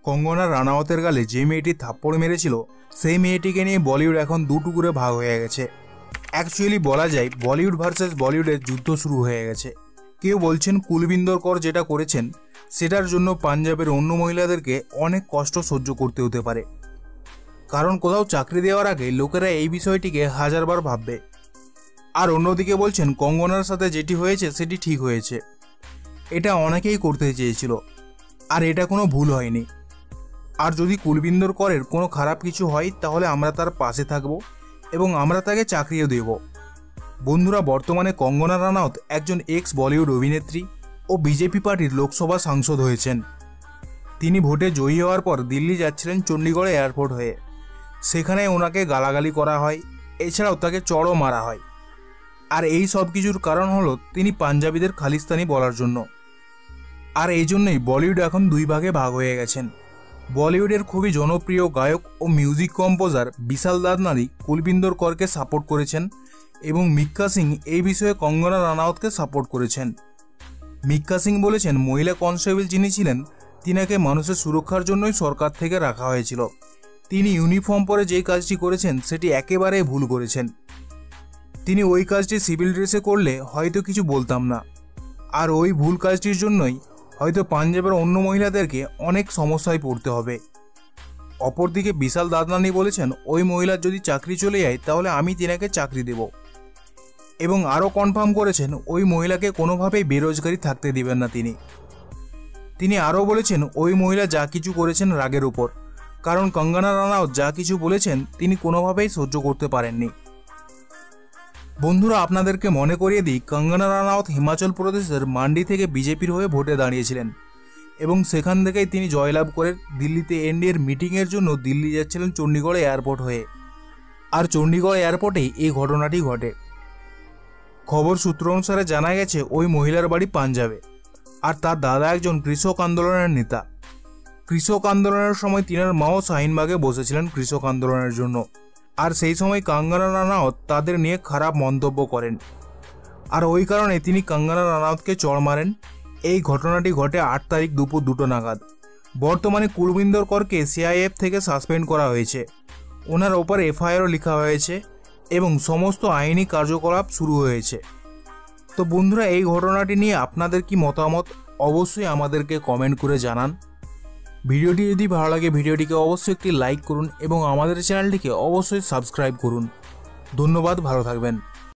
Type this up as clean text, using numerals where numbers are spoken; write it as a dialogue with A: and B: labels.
A: কঙ্গনা রানাওয়াতের গালে যে মেয়েটি থাপ্পড় মেরেছিল সেই মেয়েটিকে নিয়ে বলিউড এখন দুটুকুরে ভাগ হয়ে গেছে। অ্যাকচুয়ালি বলা যায় বলিউড ভার্সেস বলিউডের যুদ্ধ শুরু হয়ে গেছে। কেউ বলছেন কুলবিন্দর কর যেটা করেছেন সেটার জন্য পাঞ্জাবের অন্য মহিলাদেরকে অনেক কষ্ট সহ্য করতে হতে পারে, কারণ কোথাও চাকরি দেওয়ার আগে লোকেরা এই বিষয়টিকে হাজারবার ভাববে। আর অন্যদিকে বলছেন কঙ্গনার সাথে যেটি হয়েছে সেটি ঠিক হয়েছে, এটা অনেকেই করতে চেয়েছিল আর এটা কোনো ভুল হয়নি। আর যদি কুলবিন্দর করের কোনো খারাপ কিছু হয় তাহলে আমরা তার পাশে থাকব এবং আমরা তাকে চাকরিও দেব। বন্ধুরা, বর্তমানে কঙ্গনা রানাওত একজন এক্স বলিউড অভিনেত্রী ও বিজেপি পার্টির লোকসভা সাংসদ হয়েছেন। তিনি ভোটে জয়ী হওয়ার পর দিল্লি যাচ্ছিলেন চণ্ডীগড় এয়ারপোর্ট হয়ে। সেখানে ওনাকে গালাগালি করা হয়, এছাড়াও তাকে চড়ও মারা হয়। আর এই সব কিছুর কারণ হলো তিনি পাঞ্জাবিদের খালিস্তানি বলার জন্য। আর এই জন্যই বলিউড এখন দুই ভাগে ভাগ হয়ে গেছেন। বলিউডের খুবই জনপ্রিয় গায়ক ও মিউজিক কম্পোজার বিশাল দাদনানি কুলবিন্দর করকে সাপোর্ট করেছেন এবং মিক্কা সিং এই বিষয়ে কঙ্গনা রানাওতকে সাপোর্ট করেছেন। মিক্কা সিং বলেছেন মহিলা কনস্টেবল যিনি ছিলেন তিনাকে মানুষের সুরক্ষার জন্যই সরকার থেকে রাখা হয়েছিল। তিনি ইউনিফর্ম পরে যে কাজটি করেছেন সেটি একেবারেই ভুল করেছেন। তিনি ওই কাজটি সিভিল ড্রেসে করলে হয়তো কিছু বলতাম না, আর ওই ভুল কাজটির জন্যই হয়তো পাঞ্জাবের অন্য মহিলাদেরকে অনেক সমস্যায় পড়তে হবে। অপরদিকে বিশাল দাদনানি বলেছেন ওই মহিলার যদি চাকরি চলে যায় তাহলে আমি তিনাকে চাকরি দেব, এবং আরও কনফার্ম করেছেন ওই মহিলাকে কোনোভাবেই বেরোজগারি থাকতে দিবেন না তিনি আরও বলেছেন ওই মহিলা যা কিছু করেছেন রাগের উপর, কারণ কঙ্গনা রানাওত যা কিছু বলেছেন তিনি কোনোভাবেই সহ্য করতে পারেননি। বন্ধুরা, আপনাদেরকে মনে করিয়ে দিই, কঙ্গনা রানাওত হিমাচল প্রদেশের মান্ডি থেকে বিজেপির হয়ে ভোটে দাঁড়িয়েছিলেন এবং সেখান থেকেই তিনি জয়লাভ করে দিল্লিতে এনডিএর মিটিংয়ের জন্য দিল্লি যাচ্ছিলেন চণ্ডীগড় এয়ারপোর্ট হয়ে। আর চণ্ডীগড় এয়ারপোর্টেই এই ঘটনাটি ঘটে। খবর সূত্র অনুসারে জানা গেছে ওই মহিলার বাড়ি পাঞ্জাবে, আর তার দাদা একজন কৃষক আন্দোলনের নেতা। কৃষক আন্দোলনের সময় তিনার মাও শাহিনবাগে বসেছিলেন কৃষক আন্দোলনের জন্য, আর সেই সময় কঙ্গনা রানাওত তাদের নিয়ে খারাপ মন্তব্য করেন, আর ওই কারণে তিনি কঙ্গনা রানাওতকে চড় মারেন। এই ঘটনাটি ঘটে 8 তারিখ দুপুর 2টো নাগাদ। বর্তমানে কুলবিন্দর করকে সিআইএফ থেকে সাসপেন্ড করা হয়েছে, ওনার ওপর এফআইআরও লেখা হয়েছে এবং সমস্ত আইনি কার্যকলাপ শুরু হয়েছে। তো বন্ধুরা, এই ঘটনাটি নিয়ে আপনাদের কি মতামত অবশ্যই আমাদেরকে কমেন্ট করে জানান। ভিডিওটি যদি ভালো লাগে ভিডিওটিকে অবশ্যই একটি লাইক করুন এবং আমাদের চ্যানেলটিকে অবশ্যই সাবস্ক্রাইব করুন। ধন্যবাদ, ভালো থাকবেন।